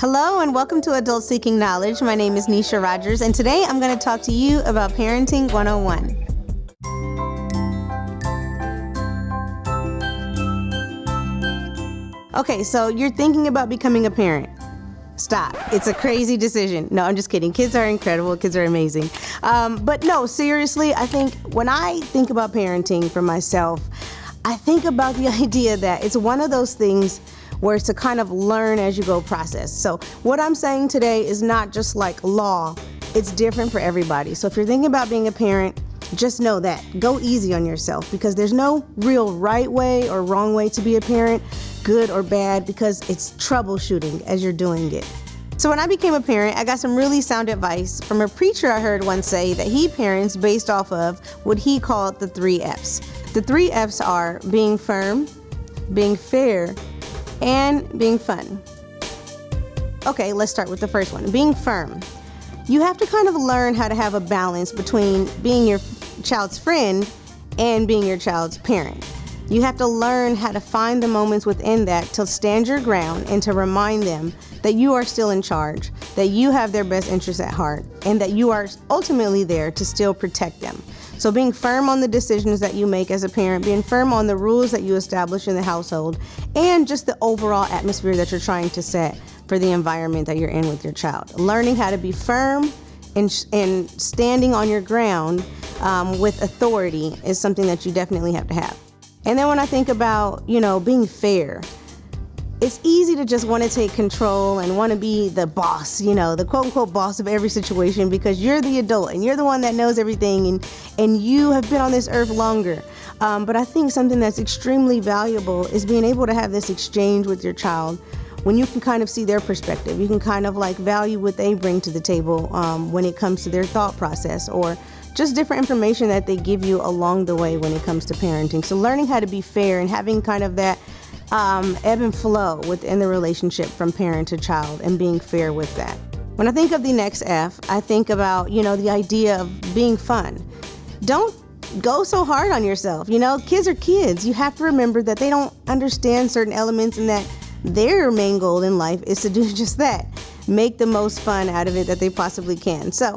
Hello and welcome to Adult Seeking Knowledge. My name is Neisha Rogers, and today I'm going to talk to you about Parenting 101. Okay, so you're thinking about becoming a parent. Stop. It's a crazy decision. No, I'm just kidding. Kids are incredible. Kids are amazing. But no, seriously, I think when I think about parenting for myself, I think about the idea that it's one of those things where it's to kind of learn as you go process. So what I'm saying today is not just like law. It's different for everybody. So if you're thinking about being a parent, just know that. Go easy on yourself because there's no real right way or wrong way to be a parent, good or bad, because it's troubleshooting as you're doing it. So when I became a parent, I got some really sound advice from a preacher I heard once say that he parents based off of what he called the 3 F's. The 3 F's are being firm, being fair, and being fun. Okay, let's start with the first one, being firm. You have to kind of learn how to have a balance between being your child's friend and being your child's parent. You have to learn how to find the moments within that to stand your ground and to remind them that you are still in charge, that you have their best interests at heart, and that you are ultimately there to still protect them. So being firm on the decisions that you make as a parent, being firm on the rules that you establish in the household, and just the overall atmosphere that you're trying to set for the environment that you're in with your child. Learning how to be firm and standing on your ground with authority is something that you definitely have to have. And then when I think about, being fair, it's easy to just want to take control and want to be the boss, the quote unquote boss of every situation because you're the adult and you're the one that knows everything and you have been on this earth longer. But I think something that's extremely valuable is being able to have this exchange with your child when you can kind of see their perspective. You can kind of value what they bring to the table when it comes to their thought process or just different information that they give you along the way when it comes to parenting. So learning how to be fair and having kind of that ebb and flow within the relationship from parent to child and being fair with that. When I think of the next F, I think about, the idea of being fun. Don't go so hard on yourself. Kids are kids. You have to remember that they don't understand certain elements and that their main goal in life is to do just that. Make the most fun out of it that they possibly can. So,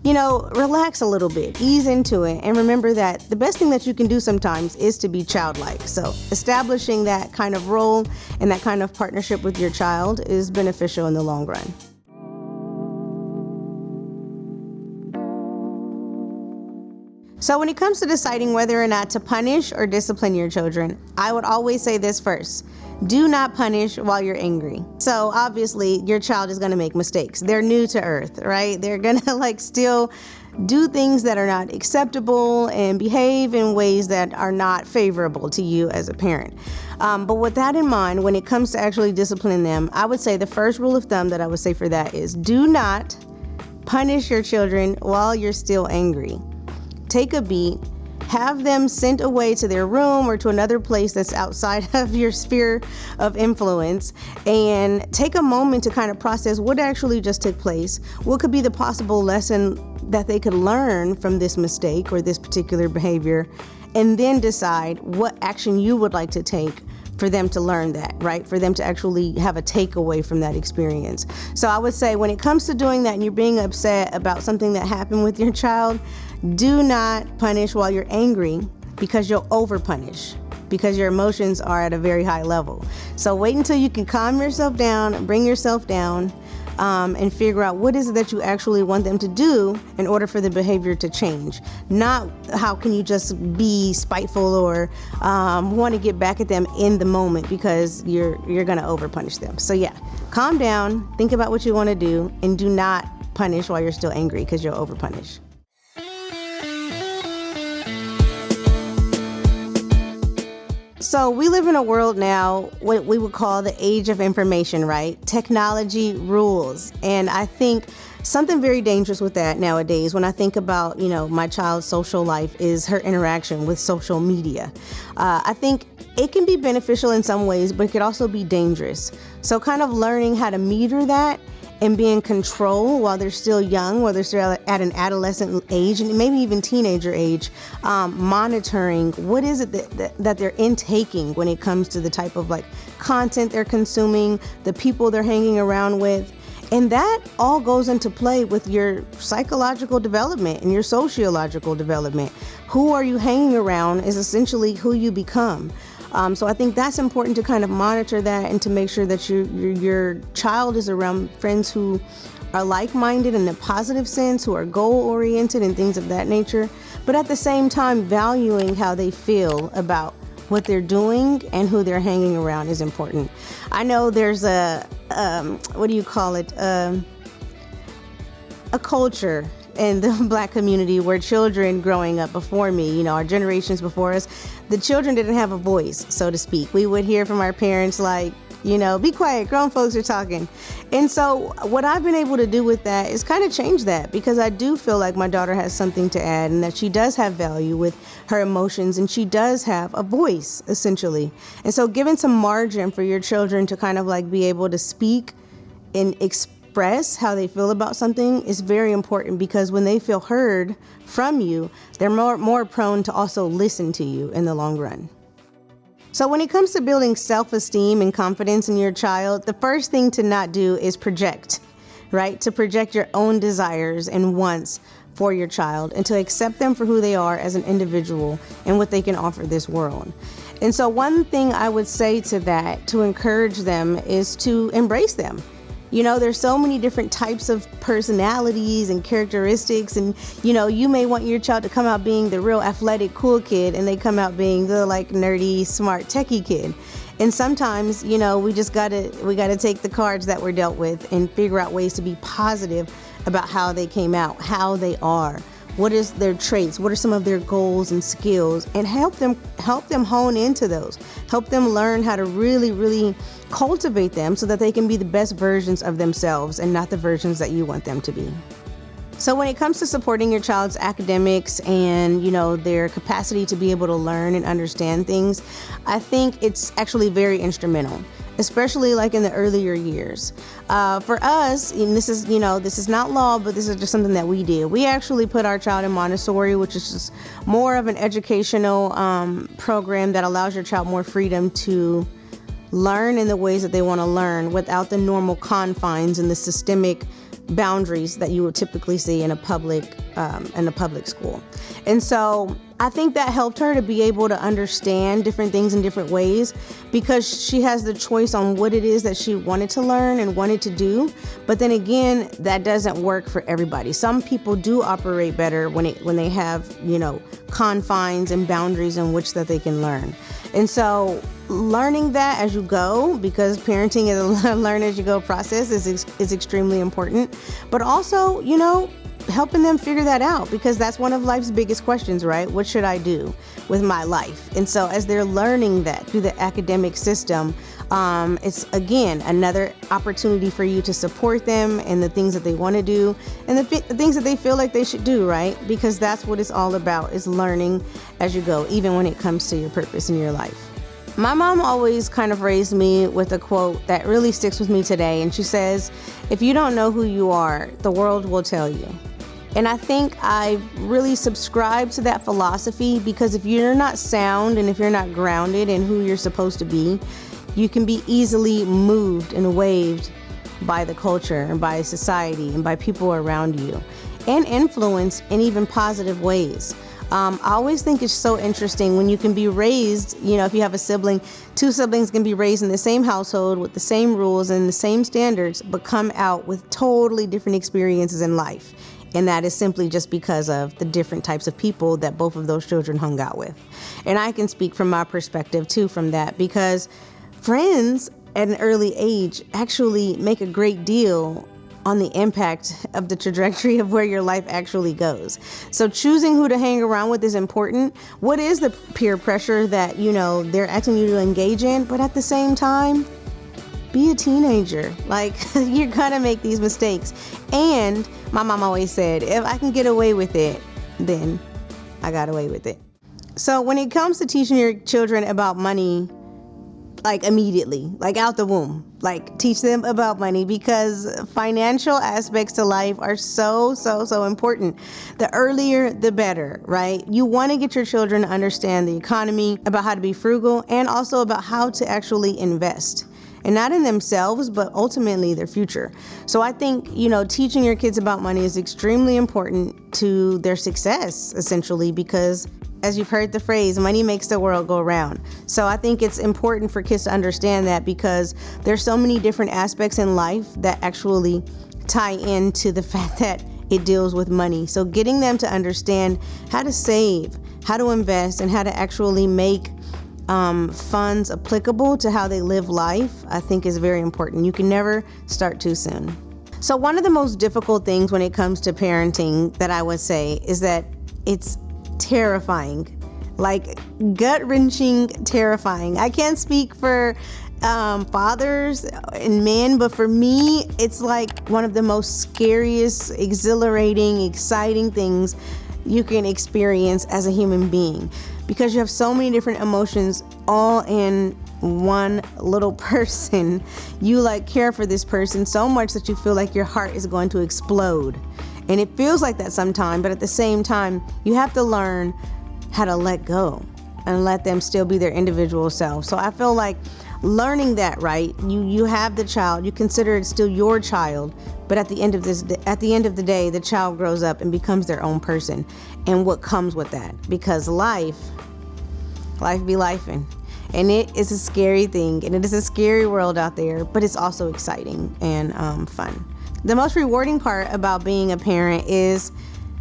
relax a little bit, ease into it, and remember that the best thing that you can do sometimes is to be childlike. So establishing that kind of role and that kind of partnership with your child is beneficial in the long run. So when it comes to deciding whether or not to punish or discipline your children, I would always say this first. Do not punish while you're angry. So obviously your child is going to make mistakes. They're new to earth, right? They're going to still do things that are not acceptable and behave in ways that are not favorable to you as a parent. But with that in mind, when it comes to actually disciplining them, I would say the first rule of thumb that I would say for that is do not punish your children while you're still angry. Take a beat. Have them sent away to their room or to another place that's outside of your sphere of influence and take a moment to kind of process what actually just took place. What could be the possible lesson that they could learn from this mistake or this particular behavior, and then decide what action you would like to take for them to learn that, right? For them to actually have a takeaway from that experience. So I would say when it comes to doing that and you're being upset about something that happened with your child, do not punish while you're angry because you'll over-punish because your emotions are at a very high level. So wait until you can calm yourself down, bring yourself down, and figure out what is it that you actually want them to do in order for the behavior to change. Not how can you just be spiteful or want to get back at them in the moment because you're going to over-punish them. So yeah, calm down, think about what you want to do, and do not punish while you're still angry because you'll over-punish. So we live in a world now, what we would call the age of information, right? Technology rules. And I think something very dangerous with that nowadays, when I think about, my child's social life, is her interaction with social media. I think it can be beneficial in some ways, but it could also be dangerous. So kind of learning how to meter that and be in control while they're still young, while they're still at an adolescent age, and maybe even teenager age, monitoring what is it that they're intaking when it comes to the type of like content they're consuming, the people they're hanging around with. And that all goes into play with your psychological development and your sociological development. Who are you hanging around is essentially who you become. So I think that's important to kind of monitor that and to make sure that your child is around friends who are like-minded in a positive sense, who are goal-oriented and things of that nature, but at the same time valuing how they feel about what they're doing and who they're hanging around is important. I know there's a culture in the Black community where children growing up before me, our generations before us, the children didn't have a voice, so to speak. We would hear from our parents like, be quiet, grown folks are talking. And so what I've been able to do with that is kind of change that, because I do feel like my daughter has something to add and that she does have value with her emotions and she does have a voice, essentially. And so giving some margin for your children to kind of like be able to speak and express how they feel about something is very important, because when they feel heard from you, they're more prone to also listen to you in the long run. So when it comes to building self-esteem and confidence in your child, the first thing to not do is project, right? To project your own desires and wants for your child and to accept them for who they are as an individual and what they can offer this world. And so one thing I would say to that, to encourage them, is to embrace them. There's so many different types of personalities and characteristics, and you may want your child to come out being the real athletic, cool kid, and they come out being the like nerdy, smart, techie kid. And sometimes, we gotta take the cards that we're dealt with and figure out ways to be positive about how they came out, how they are, what is their traits, what are some of their goals and skills, and help them hone into those. Help them learn how to really, really cultivate them so that they can be the best versions of themselves and not the versions that you want them to be. So when it comes to supporting your child's academics and, their capacity to be able to learn and understand things, I think it's actually very instrumental, especially like in the earlier years. For us, and this is not law, but this is just something that we did. We actually put our child in Montessori, which is just more of an educational program that allows your child more freedom to learn in the ways that they want to learn without the normal confines and the systemic boundaries that you would typically see in a public school. And so I think that helped her to be able to understand different things in different ways, because she has the choice on what it is that she wanted to learn and wanted to do. But then again, that doesn't work for everybody. Some people do operate better when they have, confines and boundaries in which that they can learn. And so learning that as you go, because parenting is a learn as you go process, is extremely important. But also, helping them figure that out, because that's one of life's biggest questions, right? What should I do with my life? And so as they're learning that through the academic system, it's again another opportunity for you to support them and the things that they want to do and the things that they feel like they should do, right? Because that's what it's all about, is learning as you go, even when it comes to your purpose in your life. My mom always kind of raised me with a quote that really sticks with me today. And she says, if you don't know who you are, the world will tell you. And I think I really subscribe to that philosophy, because if you're not sound and if you're not grounded in who you're supposed to be, you can be easily moved and waved by the culture and by society and by people around you, and influenced in even positive ways. I always think it's so interesting when you can be raised, if you have a sibling, two siblings can be raised in the same household with the same rules and the same standards, but come out with totally different experiences in life. And that is simply just because of the different types of people that both of those children hung out with. And I can speak from my perspective too from that, because friends at an early age actually make a great deal on the impact of the trajectory of where your life actually goes. So choosing who to hang around with is important. What is the peer pressure that, they're asking you to engage in? But at the same time, be a teenager. Like, you're gonna make these mistakes. And my mom always said, if I can get away with it, then I got away with it. So when it comes to teaching your children about money, like immediately, like out the womb. Like teach them about money, because financial aspects to life are so important. The earlier, the better, right? You want to get your children to understand the economy, about how to be frugal, and also about how to actually invest. And not in themselves, but ultimately their future. So I think, teaching your kids about money is extremely important to their success, essentially, because as you've heard the phrase, money makes the world go round. So I think it's important for kids to understand that, because there's so many different aspects in life that actually tie into the fact that it deals with money. So getting them to understand how to save, how to invest, and how to actually make funds applicable to how they live life, I think is very important. You can never start too soon. So one of the most difficult things when it comes to parenting that I would say is that it's terrifying, like gut-wrenching terrifying. I can't speak for fathers and men, but for me, it's like one of the most scariest, exhilarating, exciting things you can experience as a human being, because you have so many different emotions all in one little person. You like care for this person so much that you feel like your heart is going to explode. And it feels like that sometimes, but at the same time, you have to learn how to let go and let them still be their individual self. So I feel like learning that, right? You have the child, you consider it still your child, but at the end of the day, the child grows up and becomes their own person, and what comes with that, because life be lifing. And it is a scary thing, and it is a scary world out there, but it's also exciting and fun. The most rewarding part about being a parent is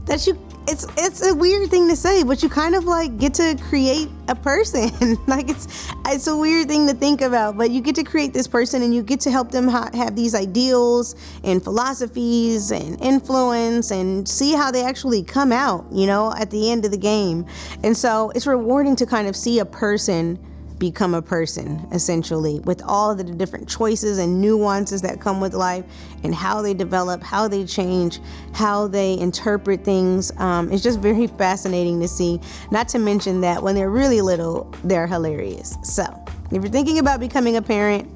that it's a weird thing to say, but you kind of like get to create a person. Like it's a weird thing to think about, but you get to create this person, and you get to help them have these ideals and philosophies and influence, and see how they actually come out, at the end of the game. And so it's rewarding to kind of see a person become a person, essentially, with all of the different choices and nuances that come with life, and how they develop, how they change, how they interpret things. It's just very fascinating to see, not to mention that when they're really little, they're hilarious. So if you're thinking about becoming a parent,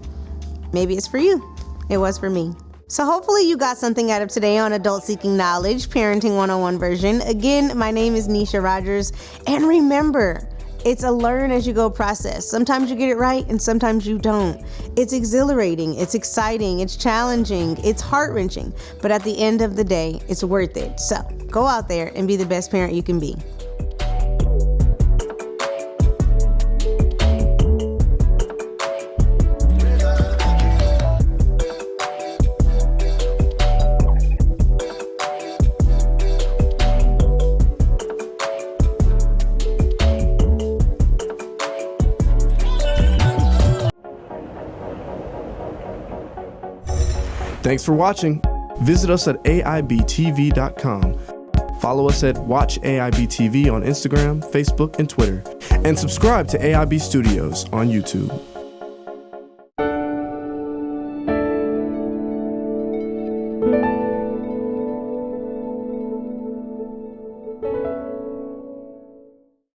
maybe it's for you. It was for me. So hopefully you got something out of today on Adult Seeking Knowledge, Parenting 101 version. Again, my name is Neisha Rogers, and remember, it's a learn as you go process. Sometimes you get it right and sometimes you don't. It's exhilarating, it's exciting, it's challenging, it's heart-wrenching, but at the end of the day, it's worth it. So go out there and be the best parent you can be. Thanks for watching. Visit us at aibtv.com. Follow us at Watch AIBTV on Instagram, Facebook, and Twitter. And subscribe to AIB Studios on YouTube.